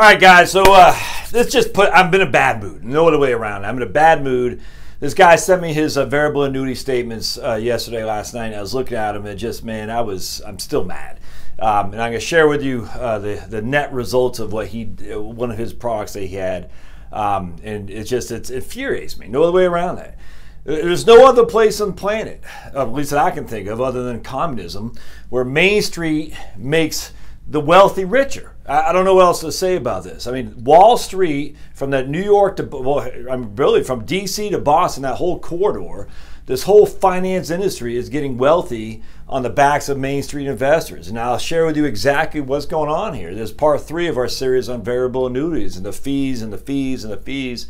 All right, guys. So I'm in a bad mood. No other way around. I'm in a bad mood. This guy sent me his variable annuity statements last night. I was looking at them and just, man, I'm still mad. And I'm going to share with you the net results of one of his products that he had. And it infuriates me. No other way around that. There's no other place on the planet, at least that I can think of, other than communism, where Main Street makes the wealthy richer. I don't know what else to say about this. I mean, Wall Street, from that New York to, really from DC to Boston, that whole corridor, this whole finance industry is getting wealthy on the backs of Main Street investors. And I'll share with you exactly what's going on here. This is part 3 of our series on variable annuities and the fees and the fees and the fees.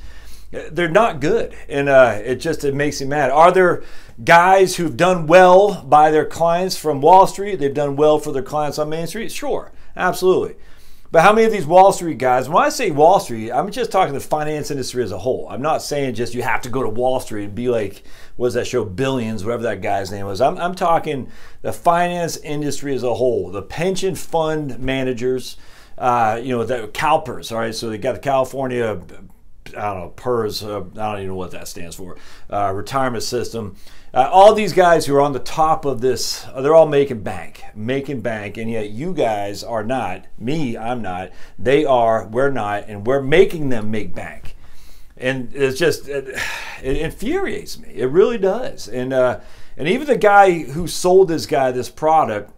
They're not good, and it makes me mad. Are there guys who've done well by their clients from Wall Street? They've done well for their clients on Main Street? Sure, absolutely. But how many of these Wall Street guys, when I say Wall Street, I'm just talking the finance industry as a whole. I'm not saying just you have to go to Wall Street and be like, what does that show, Billions, whatever that guy's name was. I'm talking the finance industry as a whole, the pension fund managers, the CalPERS, all right? So they got the California, I don't know, PERS, I don't even know what that stands for, retirement system. All these guys who are on the top of this, they're all making bank, and yet you guys are not. Me, I'm not. They are, we're not, and we're making them make bank. And it's just, it infuriates me. It really does. And even the guy who sold this guy this product,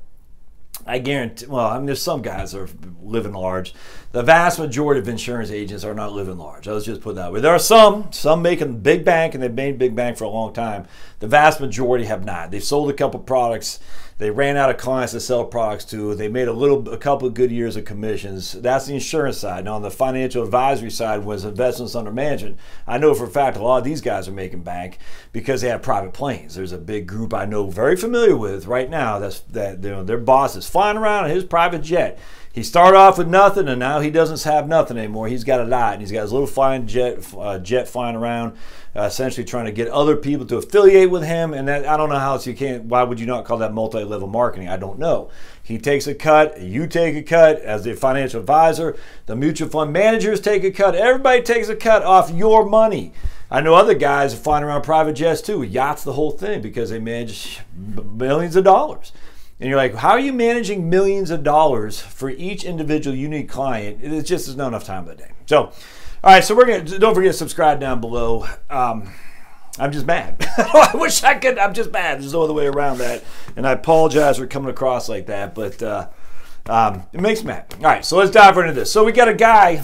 I guarantee, well, I mean, there's some guys that are living large. The vast majority of insurance agents are not living large. Let's just put it that way. There are some making big bank, and they've made big bank for a long time. The vast majority have not. They've sold a couple products. They ran out of clients to sell products to. They made a couple of good years of commissions. That's the insurance side. Now, on the financial advisory side was investments under management. I know for a fact a lot of these guys are making bank because they have private planes. There's a big group I know very familiar with right now their boss is flying around in his private jet. He started off with nothing, and now he doesn't have nothing anymore. He's got a lot, and he's got his little flying jet flying around, essentially trying to get other people to affiliate with him. And that, I don't know how else you can't. Why would you not call that multi-level marketing? I don't know. He takes a cut. You take a cut as the financial advisor. The mutual fund managers take a cut. Everybody takes a cut off your money. I know other guys are flying around private jets too, yachts, the whole thing, because they manage millions of dollars. And you're like, how are you managing millions of dollars for each individual unique client? It just is not enough time of the day. So, all right, so don't forget to subscribe down below. I'm just mad. I wish I could. I'm just mad. There's no other way around that. And I apologize for coming across like that, but it makes me mad. All right, so let's dive right into this. So we got a guy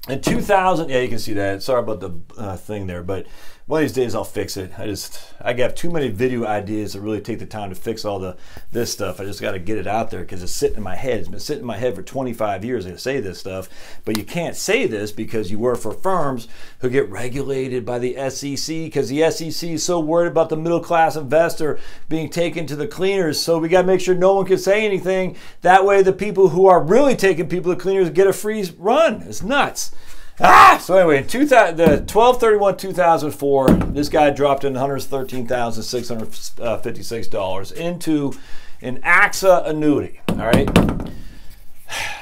in 2000. Yeah, you can see that. Sorry about the thing there, but one of these days I'll fix it. I got too many video ideas to really take the time to fix all this stuff. I just got to get it out there because it's sitting in my head. It's been sitting in my head for 25 years to say this stuff, but you can't say this because you work for firms who get regulated by the SEC, because the SEC is so worried about the middle class investor being taken to the cleaners. So we got to make sure no one can say anything. That way the people who are really taking people to cleaners get a free run. It's nuts. So anyway, in 12/31/2004, this guy dropped in $113,656 into an AXA annuity. All right,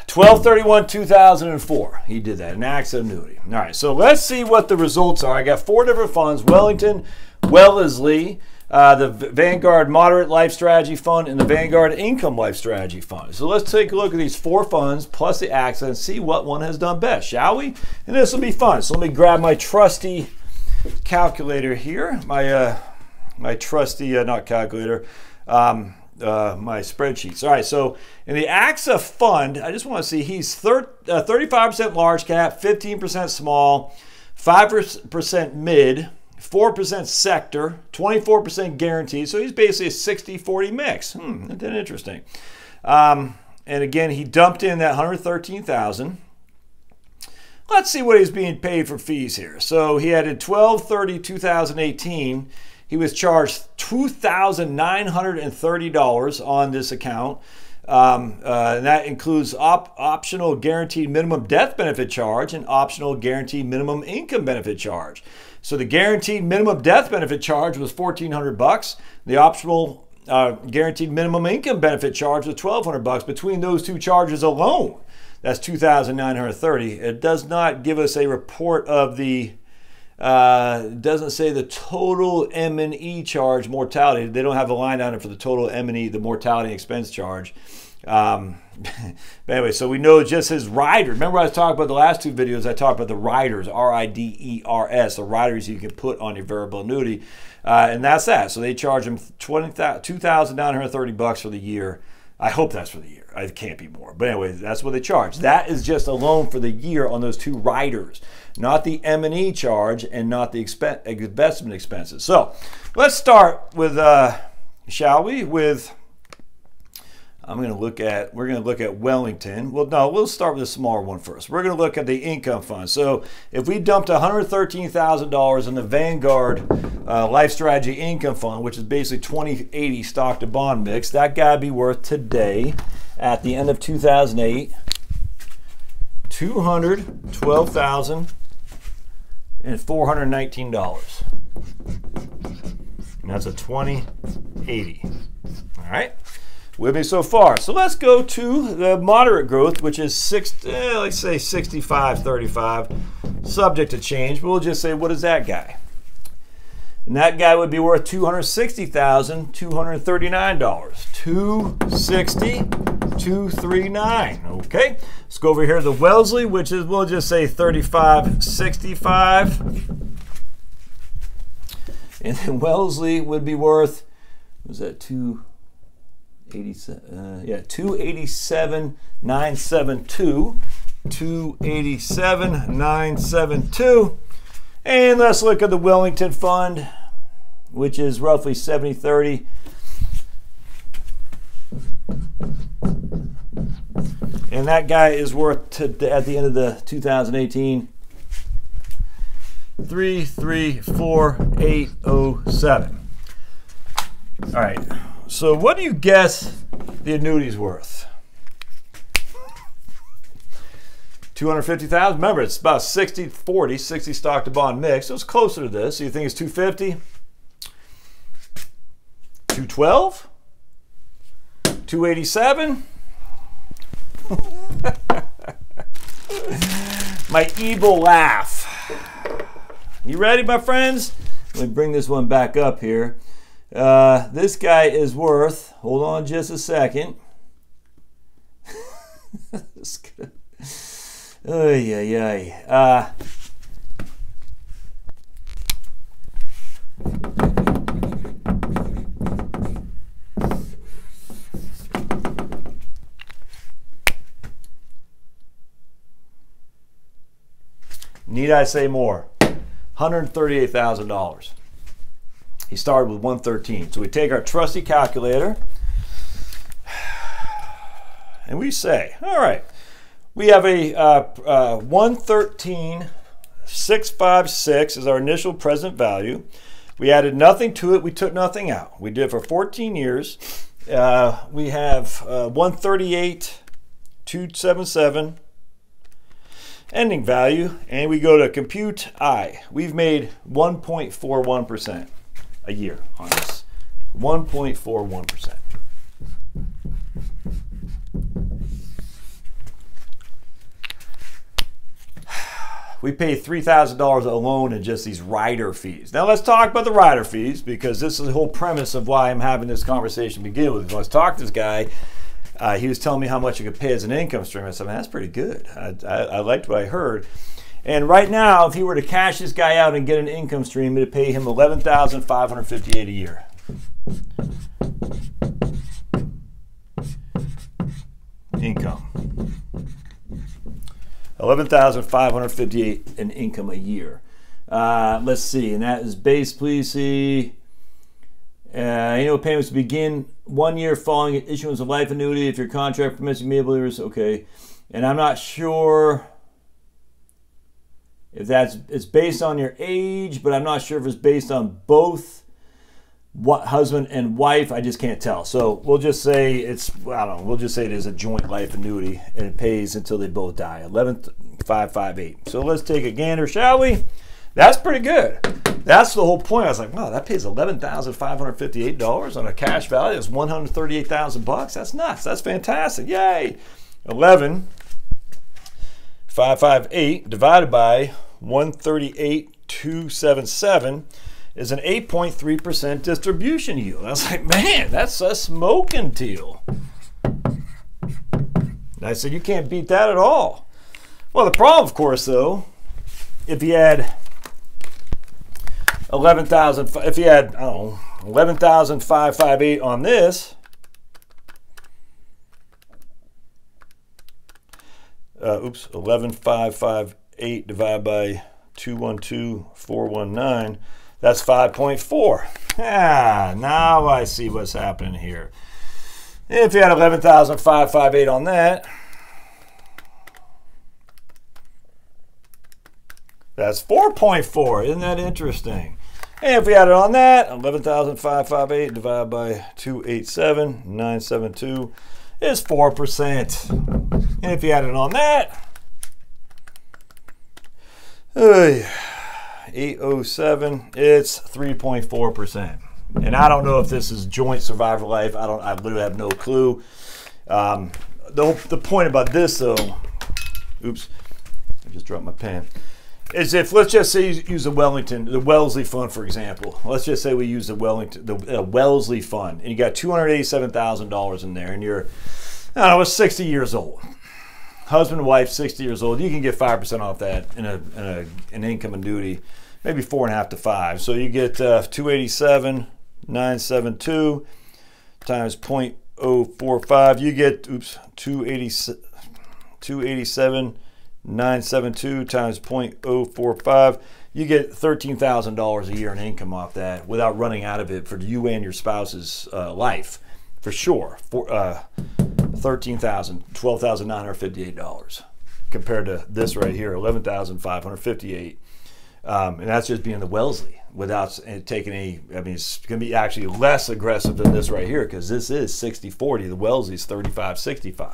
12/31/2004, he did that, an AXA annuity. All right, so let's see what the results are. I got 4 different funds: Wellington, Wellesley, the Vanguard Moderate Life Strategy Fund, and the Vanguard Income Life Strategy Fund. So let's take a look at these 4 funds plus the AXA and see what one has done best, shall we? And this will be fun. So let me grab my trusty calculator here, my trusty, not calculator, my spreadsheets. All right, so in the AXA fund, I just want to see, he's 35% large cap, 15% small, 5% mid, 4% sector, 24% guaranteed. So he's basically a 60-40 mix. Isn't that interesting? And again, he dumped in that $113,000. Let's see what he's being paid for fees here. So he had in 12/30/2018, he was charged $2,930 on this account. And that includes optional guaranteed minimum death benefit charge and optional guaranteed minimum income benefit charge. So the guaranteed minimum death benefit charge was $1,400. The optional guaranteed minimum income benefit charge was $1,200. Between those two charges alone, That's 2,930. It does not give us a report of the, it doesn't say the total M&E charge mortality. They don't have a line on it for the total M&E, the mortality and expense charge. But anyway, so we know just his rider. Remember I was talking about the last two videos, I talked about the riders, R-I-D-E-R-S, the riders you can put on your variable annuity. And that's that. So they charge him $2,930 for the year. I hope that's for the year. It can't be more. But anyway, that's what they charge. That is just a loan for the year on those two riders, not the M&E charge and not the investment expenses. So let's start with, shall we, with, we're going to look at Wellington. Well, no, we'll start with a smaller one first. We're going to look at the income fund. So if we dumped $113,000 in the Vanguard Life Strategy Income Fund, which is basically 2080 stock to bond mix, that guy would be worth today, at the end of 2008, $212,419. And that's a 2080. All right. With me so far. So let's go to the moderate growth, which is let's say 65-35, subject to change, but we'll just say, what is that guy? And that guy would be worth $260,239. 260,239. Okay. Let's go over here to the Wellesley, which is, we'll just say 35-65. And then Wellesley would be worth, what was that, 287,972. 287,972. And let's look at the Wellington Fund, which is roughly 70-30. And that guy is worth, at the end of the 2018, 334,807. All right. So what do you guess the annuity's worth? 250,000. Remember, it's about 60-40, 60 stock to bond mix. So it's closer to this. So you think it's 250? 212? 287? My evil laugh. You ready, my friends? Let me bring this one back up here. This guy is worth, hold on just a second. Need I say more? $138,000. He started with 113. So we take our trusty calculator and we say, all right, we have a 113,656 is our initial present value. We added nothing to it. We took nothing out. We did it for 14 years. We have 138,277 ending value, and we go to compute I. We've made 1.41% a year on this. 1.41%. We pay $3,000 alone in just these rider fees. Now let's talk about the rider fees, because this is the whole premise of why I'm having this conversation to begin with. When I was talking to this guy, he was telling me how much you could pay as an income stream. I said, man, that's pretty good. I liked what I heard. And right now, if he were to cash this guy out and get an income stream, it would pay him $11,558 a year. Income. $11,558 in income a year. Let's see, and that is base, please see. Annual payments begin 1 year following issuance of life annuity if your contract permits you to be able to, okay. And I'm not sure if it's based on your age, but I'm not sure if it's based on both husband and wife. I just can't tell. So we'll just say it's, I don't know, we'll just say it is a joint life annuity and it pays until they both die. 11,558. So let's take a gander, shall we? That's pretty good. That's the whole point. I was like, wow, that pays $11,558 on a cash value. It's $138,000 bucks. That's nuts. That's fantastic. Yay. 11 558 divided by 138,277 is an 8.3% distribution yield. I was like, man, that's a smoking deal. And I said, you can't beat that at all. Well, the problem, of course, though, if you had 11,000, if you had, I don't know, 11,558 on this, oops, 11,558 divided by 212,419, that's 5.4. Ah, now I see what's happening here. If you had 11,558 on that, that's 4.4. Isn't that interesting? And if we had it on that, 11,558 divided by 287,972 is 4%. And if you had it on that, 807, it's 3.4%. And I don't know if this is joint survivor life. I literally have no clue. The point about this, though, oops, I just dropped my pen, is if, let's just say you use the Wellesley Fund, for example. Let's just say we use the Wellesley Fund, and you got $287,000 in there, and you're, I don't know, 60 years old. Husband and wife, 60 years old. You can get 5% off that in an income annuity, maybe 4.5 to 5. So you get 287,972 times 0.045. You get 287,972 times 0.045. You get $13,000 a year in income off that without running out of it for you and your spouse's life, for sure. $12,958 compared to this right here, $11,558. And that's just being the Wellesley without taking any, I mean, it's going to be actually less aggressive than this right here, because this is 60-40. The Wellesley's 35-65.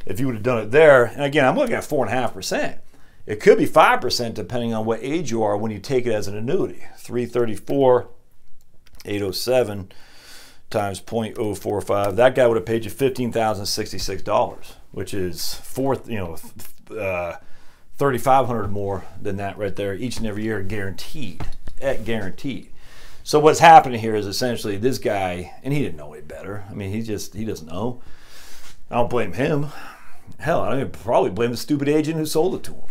If you would have done it there, and again, I'm looking at 4.5%. It could be 5% depending on what age you are when you take it as an annuity. 334,807 times 0.045. That guy would have paid you $15,066, which is $3,500 more than that right there each and every year, guaranteed. Guaranteed. So what's happening here is essentially this guy, and he didn't know any better. I mean, he doesn't know. I don't blame him. Hell, I would probably blame the stupid agent who sold it to him.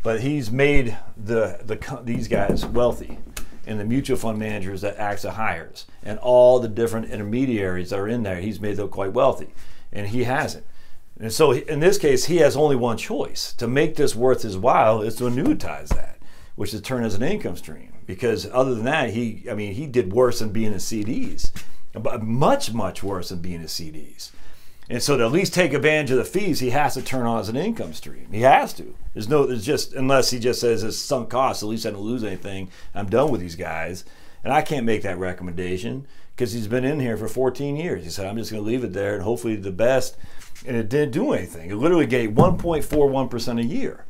But he's made these guys wealthy, and the mutual fund managers that acts as hires, and all the different intermediaries that are in there, he's made them quite wealthy, and he hasn't. And so in this case, he has only one choice. To make this worth his while is to annuitize that, which is turn as an income stream. Because other than that, he did worse than being in CDs, but much, much worse than being in CDs. And so to at least take advantage of the fees, he has to turn on as an income stream. He has to. Unless he just says it's sunk cost, at least I don't lose anything. I'm done with these guys. And I can't make that recommendation because he's been in here for 14 years. He said, I'm just going to leave it there and hopefully the best. And it didn't do anything. It literally gave 1.41% a year.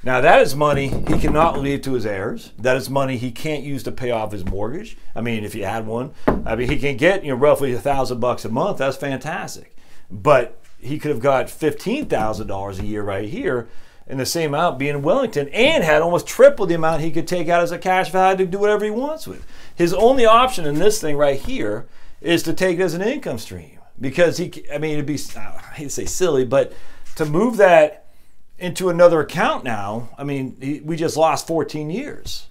Now that is money he cannot leave to his heirs. That is money he can't use to pay off his mortgage. I mean, if he had one, I mean, he can get roughly $1,000 a month. That's fantastic. But he could have got $15,000 a year right here in the same amount being in Wellington, and had almost triple the amount he could take out as a cash value to do whatever he wants with. His only option in this thing right here is to take it as an income stream, because it'd be, I hate to say silly, but to move that into another account now, I mean, we just lost 14 years.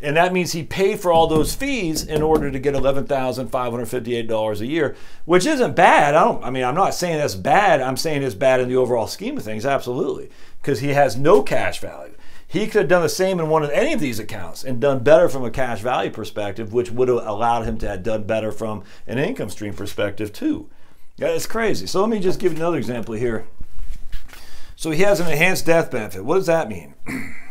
And that means he paid for all those fees in order to get $11,558 a year, which isn't bad. I'm not saying that's bad. I'm saying it's bad in the overall scheme of things, absolutely, because he has no cash value. He could have done the same in any of these accounts and done better from a cash value perspective, which would have allowed him to have done better from an income stream perspective too. Yeah, it's crazy. So let me just give you another example here. So he has an enhanced death benefit. What does that mean?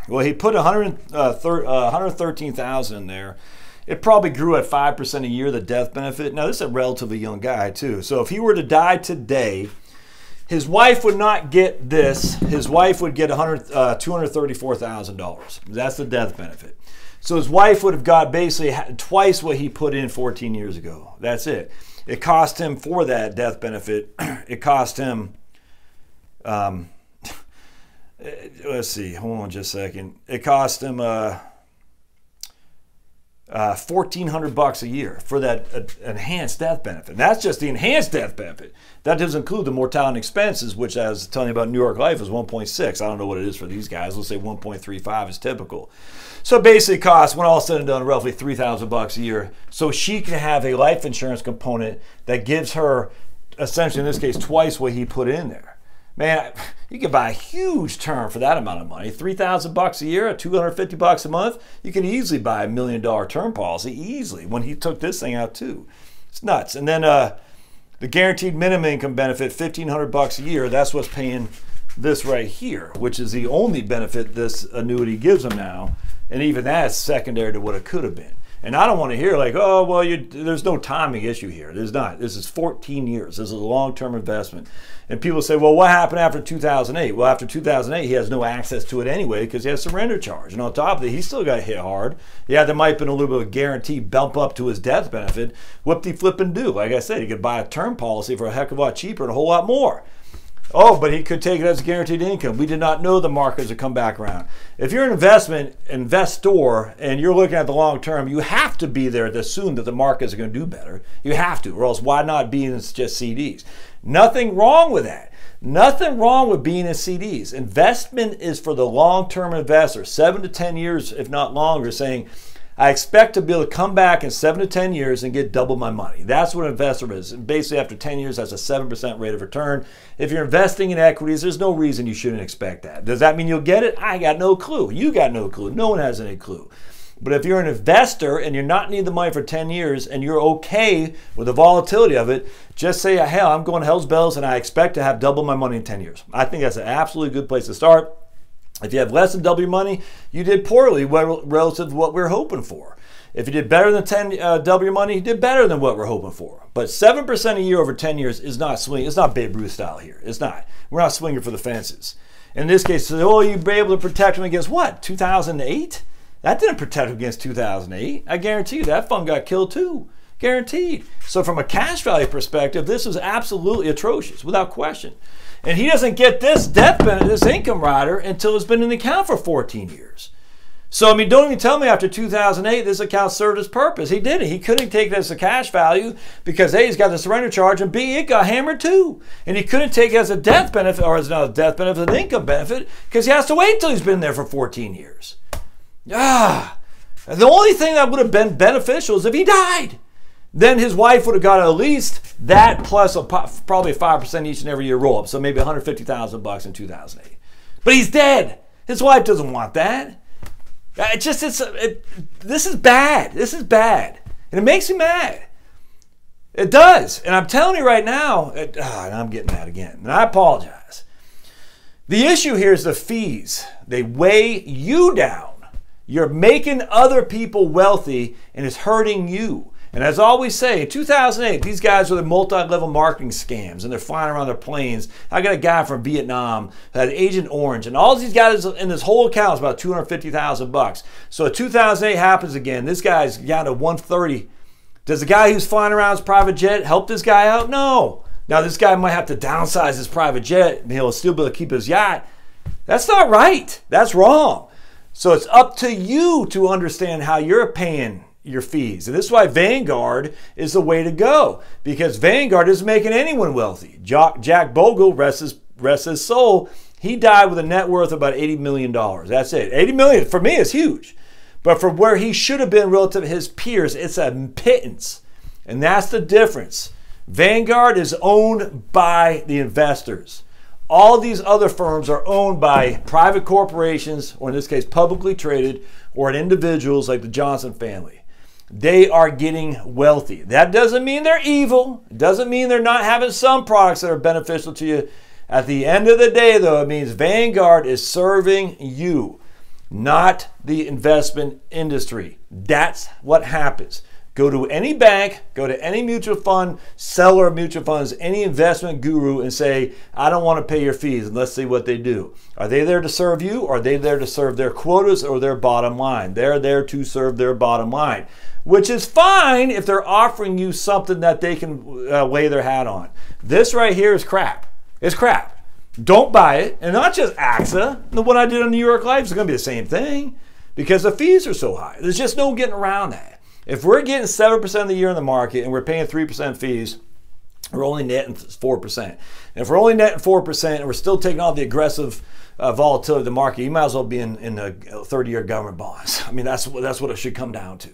Well, he put $113,000 in there. It probably grew at 5% a year, the death benefit. Now, this is a relatively young guy, too. So if he were to die today, his wife would not get this. His wife would get $234,000. That's the death benefit. So his wife would have got basically twice what he put in 14 years ago. That's it. It cost him, for that death benefit, it cost him let's see, hold on just a second. It cost him $1,400 a year for that enhanced death benefit. And that's just the enhanced death benefit. That doesn't include the mortality and expenses, which I was telling you about New York Life is 1.6. I don't know what it is for these guys. Let's say 1.35 is typical. So basically it costs, when all said and done, roughly $3,000 a year. So she can have a life insurance component that gives her, essentially in this case, twice what he put in there. Man, you can buy a huge term for that amount of money. $3,000 a year, $250 a month. You can easily buy $1 million term policy, easily, when he took this thing out too. It's nuts. And then the guaranteed minimum income benefit, $1,500 a year, that's what's paying this right here, which is the only benefit this annuity gives them now. And even that's secondary to what it could have been. And I don't want to hear like, oh, well, there's no timing issue here. There's not. This is 14 years. This is a long-term investment. And people say, well, what happened after 2008? Well, after 2008, he has no access to it anyway because he has surrender charge. And on top of it, he still got hit hard. Yeah, there might have been a little bit of a guarantee bump up to his death benefit. Whoop-de-flip-and-do. Like I said, he could buy a term policy for a heck of a lot cheaper and a whole lot more. Oh, but he could take it as guaranteed income. We did not know the markets would come back around. If you're an investor, and you're looking at the long term, you have to be there to assume that the markets are going to do better. You have to, or else why not be in just CDs? Nothing wrong with that. Nothing wrong with being in CDs. Investment is for the long-term investor, 7 to 10 years, if not longer, saying, I expect to be able to come back in 7 to 10 years and get double my money. That's what an investor is. And basically, after 10 years, that's a 7% rate of return. If you're investing in equities, there's no reason you shouldn't expect that. Does that mean you'll get it? I got no clue. You got no clue. No one has any clue. But if you're an investor and you're not needing the money for 10 years and you're okay with the volatility of it, just say, hell, I'm going hell's bells and I expect to have double my money in 10 years. I think that's an absolutely good place to start. If you have less than double your money, you did poorly relative to what we're hoping for. If you did better than double your money, you did better than what we're hoping for. But 7% a year over 10 years is not swinging. It's not Babe Ruth style here. It's not. We're not swinging for the fences. In this case, oh, you'd be able to protect them against what? 2008? That didn't protect them against 2008. I guarantee you that fund got killed too. Guaranteed. So from a cash value perspective, this was absolutely atrocious, without question. And he doesn't get this death benefit, this income rider, until it's been in the account for 14 years. So, I mean, don't even tell me after 2008 this account served its purpose. He didn't. He couldn't take it as a cash value because A, he's got the surrender charge, and B, it got hammered too. And he couldn't take it as a death benefit, or as not a death benefit, an income benefit, because he has to wait till he's been there for 14 years. The only thing that would have been beneficial is if he died. Then his wife would have got at least that plus probably a 5% each and every year roll up. So maybe $150,000 in 2008. But he's dead. His wife doesn't want that. This is bad. This is bad. And it makes me mad. It does. And I'm telling you right now, and I'm getting that again. And I apologize. The issue here is the fees. They weigh you down. You're making other people wealthy and it's hurting you. And as I always say, in 2008, these guys were the multi-level marketing scams, and they're flying around their planes. I got a guy from Vietnam that had Agent Orange, and all these guys in this whole account is about $250,000. So 2008 happens again. This guy's down to 130. Does the guy who's flying around his private jet help this guy out? No. Now this guy might have to downsize his private jet, and he'll still be able to keep his yacht. That's not right. That's wrong. So it's up to you to understand how you're paying your fees. And this is why Vanguard is the way to go, because Vanguard isn't making anyone wealthy. Jack Bogle, rest his soul, he died with a net worth of about $80 million. That's it. $80 million for me is huge. But for where he should have been relative to his peers, it's a pittance. And that's the difference. Vanguard is owned by the investors. All these other firms are owned by private corporations, or in this case, publicly traded, or individuals like the Johnson family. They are getting wealthy. That doesn't mean they're evil. It doesn't mean they're not having some products that are beneficial to you. At the end of the day, though, it means Vanguard is serving you, not the investment industry. That's what happens. Go to any bank, go to any mutual fund, seller of mutual funds, any investment guru and say, I don't want to pay your fees, and let's see what they do. Are they there to serve you, or are they there to serve their quotas or their bottom line? They're there to serve their bottom line, which is fine if they're offering you something that they can lay their hat on. This right here is crap. It's crap. don't buy it. And not just AXA. What I did on New York Life is going to be the same thing because the fees are so high. There's just no getting around that. If we're getting 7% of the year in the market and we're paying 3% fees, we're only netting 4%. And if we're only netting 4% and we're still taking all the aggressive volatility of the market, you might as well be in the 30-year government bonds. I mean, that's what it should come down to.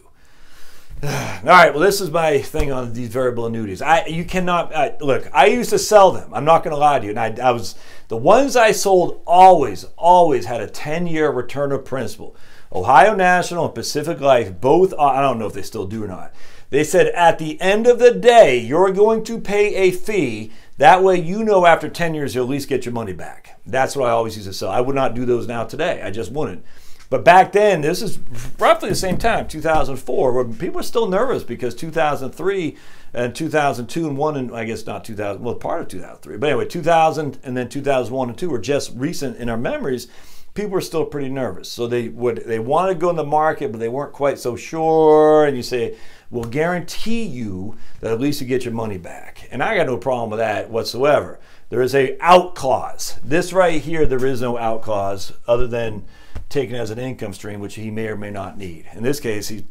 All right, well, this is my thing on these variable annuities. You cannot look. I used to sell them. I'm not going to lie to you. And I was the ones I sold always had a 10-year return of principal. Ohio National and Pacific Life both. I don't know if they still do or not. They said at the end of the day, you're going to pay a fee. That way, you know after 10 years, you'll at least get your money back. That's what I always used to sell. I would not do those now today. I just wouldn't. But back then, this is roughly the same time, 2004, where people were still nervous because 2003 and 2002 and 1, and I guess not 2000, well, part of 2003. But anyway, 2000 and then 2001 and 2 were just recent in our memories. People were still pretty nervous. So they wanted to go in the market, but they weren't quite so sure. And you say, we'll guarantee you that at least you get your money back. And I got no problem with that whatsoever. There is a out clause. This right here, there is no out clause other than taken as an income stream, which he may or may not need. In this case, in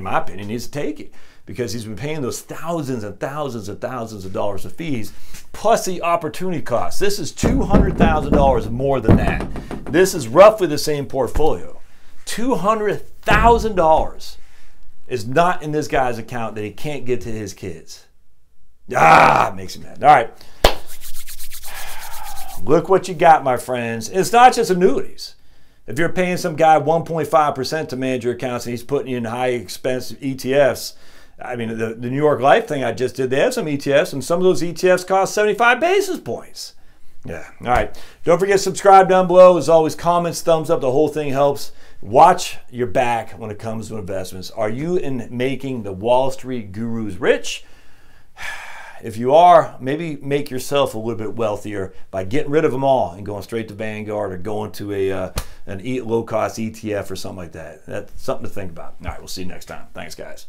my opinion, he needs to take it because he's been paying those thousands and thousands and thousands of dollars of fees, plus the opportunity cost. This is $200,000 more than that. This is roughly the same portfolio. $200,000 is not in this guy's account that he can't get to his kids. It makes him mad. All right. Look what you got, my friends. It's not just annuities. If you're paying some guy 1.5% to manage your accounts and he's putting you in high expense ETFs, I mean, the New York Life thing I just did, they have some ETFs, and some of those ETFs cost 75 basis points. Yeah. All right. Don't forget to subscribe down below. As always, comments, thumbs up. The whole thing helps. Watch your back when it comes to investments. Are you in making the Wall Street gurus rich? If you are, maybe make yourself a little bit wealthier by getting rid of them all and going straight to Vanguard or going to an low-cost ETF or something like that. That's something to think about. All right, we'll see you next time. Thanks, guys.